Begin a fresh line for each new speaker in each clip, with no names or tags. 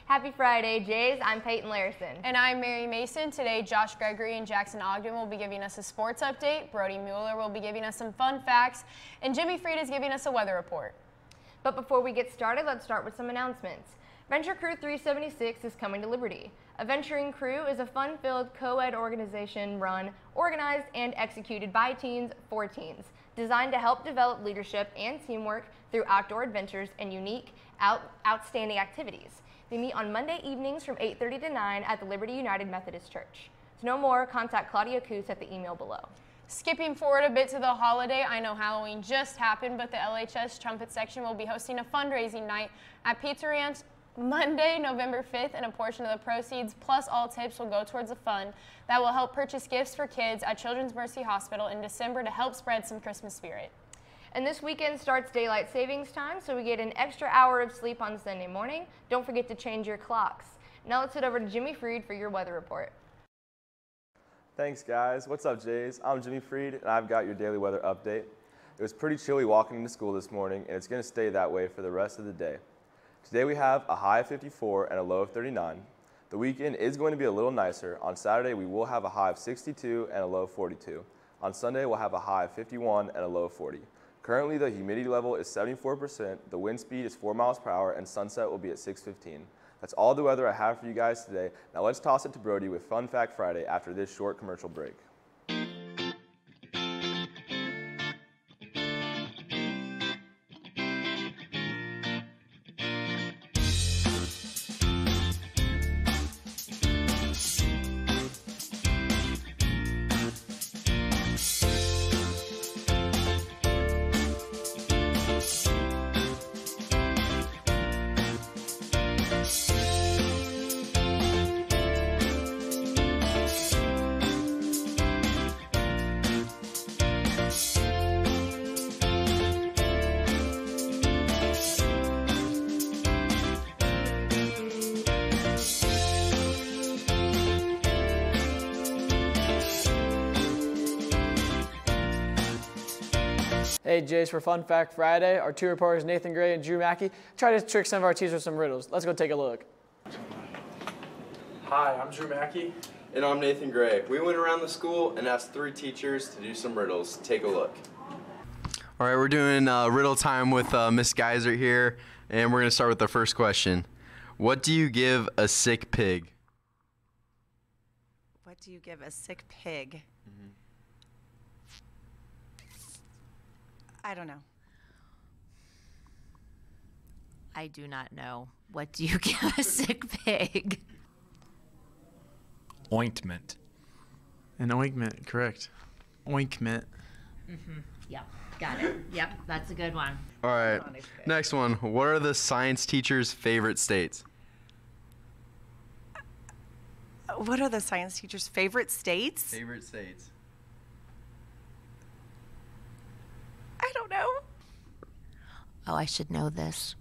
Happy Friday, Jays. I'm Peyton Larison.
And I'm Mary Mason. Today, Josh Gregory and Jackson Ogden will be giving us a sports update. Brody Mueller will be giving us some fun facts. And Jimmy Freed is giving us a weather report.
But before we get started, let's start with some announcements. Venture Crew 376 is coming to Liberty. A Venturing Crew is a fun-filled co-ed organization run, organized, and executed by teens for teens, designed to help develop leadership and teamwork through outdoor adventures and unique, outstanding activities. They meet on Monday evenings from 8:30 to 9 at the Liberty United Methodist Church. To know more, contact Claudia Coos at the email below.
Skipping forward a bit to the holiday, I know Halloween just happened, but the LHS Trumpet Section will be hosting a fundraising night at Pizza Ranch Monday, November 5th, and a portion of the proceeds plus all tips will go towards a fund that will help purchase gifts for kids at Children's Mercy Hospital in December to help spread some Christmas spirit.
And this weekend starts daylight savings time, so we get an extra hour of sleep on Sunday morning. Don't forget to change your clocks. Now let's head over to Jimmy Freed for your weather report.
Thanks, guys. What's up, Jays? I'm Jimmy Freed, and I've got your daily weather update. It was pretty chilly walking into school this morning, and it's going to stay that way for the rest of the day. Today we have a high of 54 and a low of 39. The weekend is going to be a little nicer. On Saturday, we will have a high of 62 and a low of 42. On Sunday, we'll have a high of 51 and a low of 40. Currently, the humidity level is 74%, the wind speed is 4 miles per hour, and sunset will be at 6:15. That's all the weather I have for you guys today. Now let's toss it to Brody with Fun Fact Friday after this short commercial break.
Hey Jace, for Fun Fact Friday, our two reporters Nathan Gray and Drew Mackey try to trick some of our teachers with some riddles. Let's go take a look.
Hi, I'm Drew Mackey.
And I'm Nathan Gray. We went around the school and asked 3 teachers to do some riddles. Take a look.
All right, we're doing riddle time with Miss Geyser here, and we're going to start with the first question. What do you give a sick pig?
What do you give a sick pig? I don't know.
I do not know. What do you give a sick pig?
Ointment.
An ointment, correct. Ointment.
Yep, got it. Yep, that's a good one.
All right, next one. What are the science teacher's favorite states?
What are the science teacher's favorite states?
Favorite states.
I don't know.
Oh, I should know this.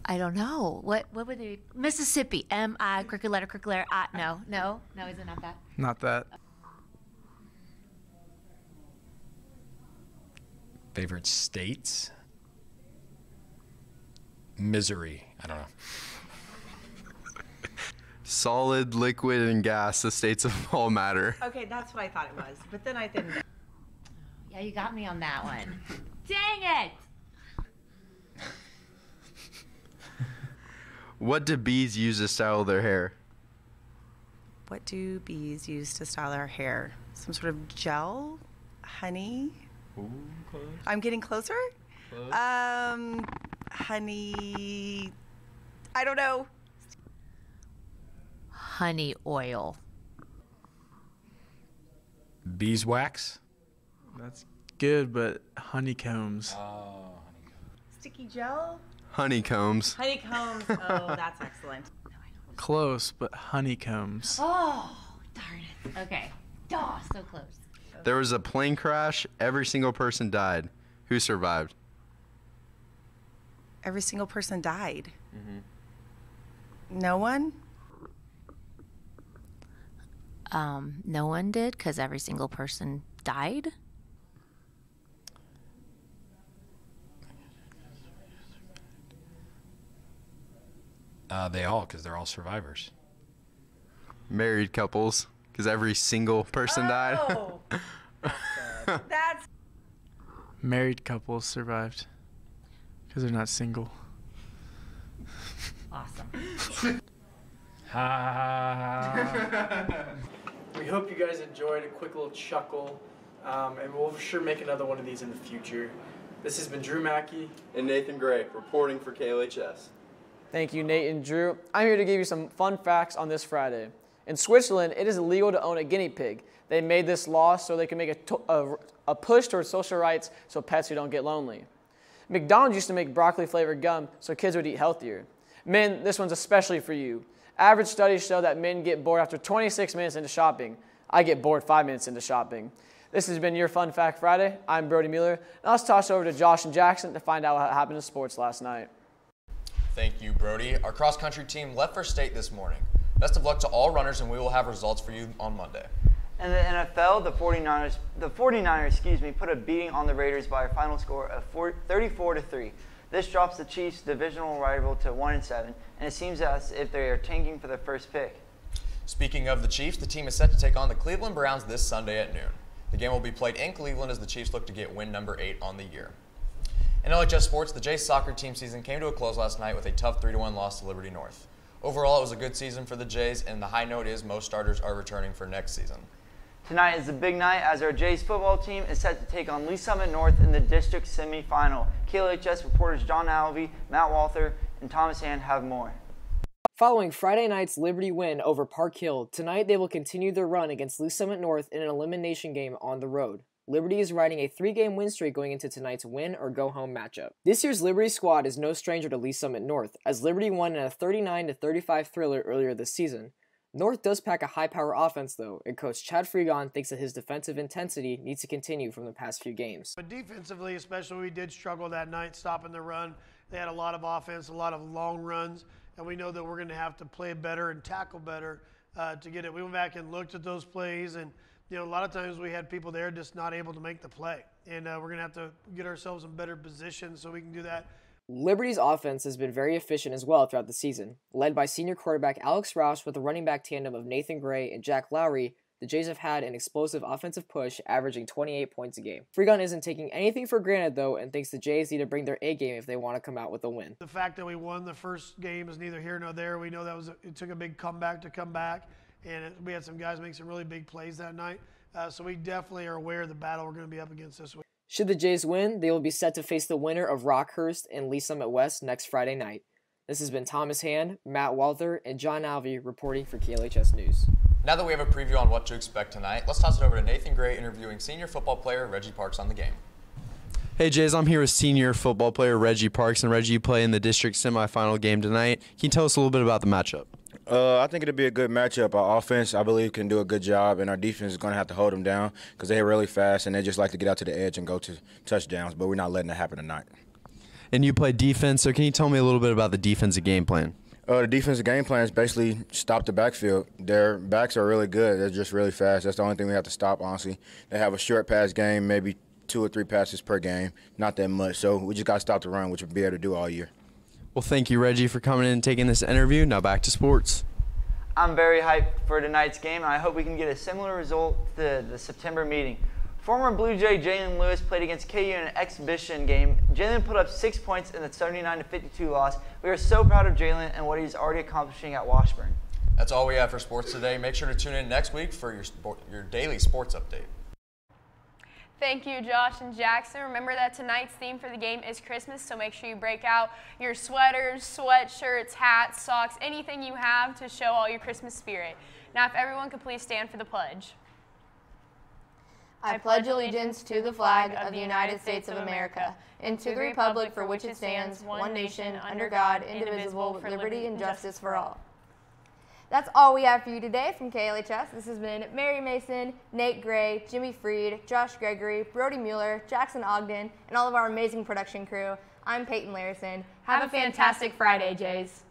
I don't know. What would they be? Mississippi. M-I, crooked letter, I. No, is it not that?
Not that.
Favorite states? Misery. I don't know.
Solid, liquid, and gas, the states of all matter.
Okay, that's what I thought it was, but then I didn't.
Yeah, you got me on that one. Dang it!
What do bees use to style their hair?
What do bees use to style their hair? Some sort of gel? Honey?
Ooh, close.
I'm getting closer?
Close.
Honey. I don't know.
Honey oil.
Beeswax?
That's good, but honeycombs.
Oh,
Sticky gel?
Honeycombs.
Honeycombs. Oh, that's excellent.
Close, but honeycombs.
Oh, darn it. Okay. Oh, so close.
There was a plane crash. Every single person died. Who survived?
Every single person died. No one?
No one did, because every single person died.
Because they're all survivors.
Married couples, because every single person died.
Oh, that's
Married couples survived because they're not single.
awesome.
We hope you guys enjoyed a quick little chuckle, and we'll for sure make another one of these in the future. This has been Drew Mackey.
And Nathan Gray, reporting for KLHS.
Thank you, Nate and Drew. I'm here to give you some fun facts on this Friday. In Switzerland, it is illegal to own a guinea pig. They made this law so they can make a push towards social rights so pets who don't get lonely. McDonald's used to make broccoli-flavored gum so kids would eat healthier. Men, this one's especially for you. Average studies show that men get bored after 26 minutes into shopping. I get bored 5 minutes into shopping. This has been your Fun Fact Friday. I'm Brody Mueller. Now let's toss it over to Josh and Jackson to find out what happened in sports last night.
Thank you, Brody. Our cross-country team left for state this morning. Best of luck to all runners, and we will have results for you on Monday.
In the NFL, the 49ers, put a beating on the Raiders by a final score of 34-3. This drops the Chiefs' divisional rival to 1-7, and it seems as if they are tanking for their first pick.
Speaking of the Chiefs, the team is set to take on the Cleveland Browns this Sunday at noon. The game will be played in Cleveland as the Chiefs look to get win number 8 on the year. In LHS sports, the Jays soccer team season came to a close last night with a tough 3-1 loss to Liberty North. Overall, it was a good season for the Jays, and the high note is most starters are returning for next season.
Tonight is the big night as our Jays football team is set to take on Lee Summit North in the district semifinal. KLHS reporters John Alvey, Matt Walther, and Thomas Hand have more.
Following Friday night's Liberty win over Park Hill, tonight they will continue their run against Lee Summit North in an elimination game on the road. Liberty is riding a 3-game win streak going into tonight's win-or-go-home matchup. This year's Liberty squad is no stranger to Lee Summit North, as Liberty won in a 39-35 thriller earlier this season. North does pack a high-power offense, though, and coach Chad Fregon thinks that his defensive intensity needs to continue from the past few games.
But defensively, especially, we did struggle that night stopping the run. They had a lot of offense, a lot of long runs, and we know that we're going to have to play better and tackle better to get it. We went back and looked at those plays, and a lot of times we had people there just not able to make the play. And we're going to have to get ourselves in better position so we can do that.
Liberty's offense has been very efficient as well throughout the season. Led by senior quarterback Alex Roush with a running back tandem of Nathan Gray and Jack Lowry, the Jays have had an explosive offensive push, averaging 28 points a game. Fregon isn't taking anything for granted, though, and thinks the Jays need to bring their A-game if they want to come out with a win.
The fact that we won the first game is neither here nor there. We know that it took a big comeback to come back, and we had some guys make some really big plays that night. So we definitely are aware of the battle we're going to be up against this week.
Should the Jays win, they will be set to face the winner of Rockhurst and Lee Summit West next Friday night. This has been Thomas Hand, Matt Walther, and John Alvey reporting for KLHS News.
Now that we have a preview on what to expect tonight, let's toss it over to Nathan Gray interviewing senior football player Reggie Parks on the game.
Hey Jays, I'm here with senior football player Reggie Parks, and Reggie, you play in the district semifinal game tonight. Can you tell us a little bit about the matchup?
I think it'll be a good matchup. Our offense, I believe, can do a good job, and our defense is going to have to hold them down because they're really fast, and they just like to get out to the edge and go to touchdowns, but we're not letting that happen tonight.
And you play defense, so can you tell me a little bit about the defensive game plan?
The defensive game plan is basically stop the backfield. Their backs are really good. They're just really fast. That's the only thing we have to stop, honestly. They have a short pass game, maybe 2 or 3 passes per game, not that much. So we just got to stop the run, which we'll be able to do all year.
Well, thank you, Reggie, for coming in and taking this interview. Now back to sports.
I'm very hyped for tonight's game, and I hope we can get a similar result to the September meeting. Former Blue Jay Jalen Lewis played against KU in an exhibition game. Jalen put up 6 points in the 79-52 loss. We are so proud of Jalen and what he's already accomplishing at Washburn.
That's all we have for sports today. Make sure to tune in next week for your daily sports update.
Thank you, Josh and Jackson. Remember that tonight's theme for the game is Christmas, so make sure you break out your sweaters, sweatshirts, hats, socks, anything you have to show all your Christmas spirit. Now, if everyone could please stand for the pledge.
I pledge allegiance to the flag of the United States of America and to the republic for which it stands, one nation, under God, indivisible, with liberty and justice for all. That's all we have for you today from KLHS. This has been Mary Mason, Nate Gray, Jimmy Freed, Josh Gregory, Brody Mueller, Jackson Ogden, and all of our amazing production crew. I'm Peyton Larison. Have a fantastic Friday, Jays.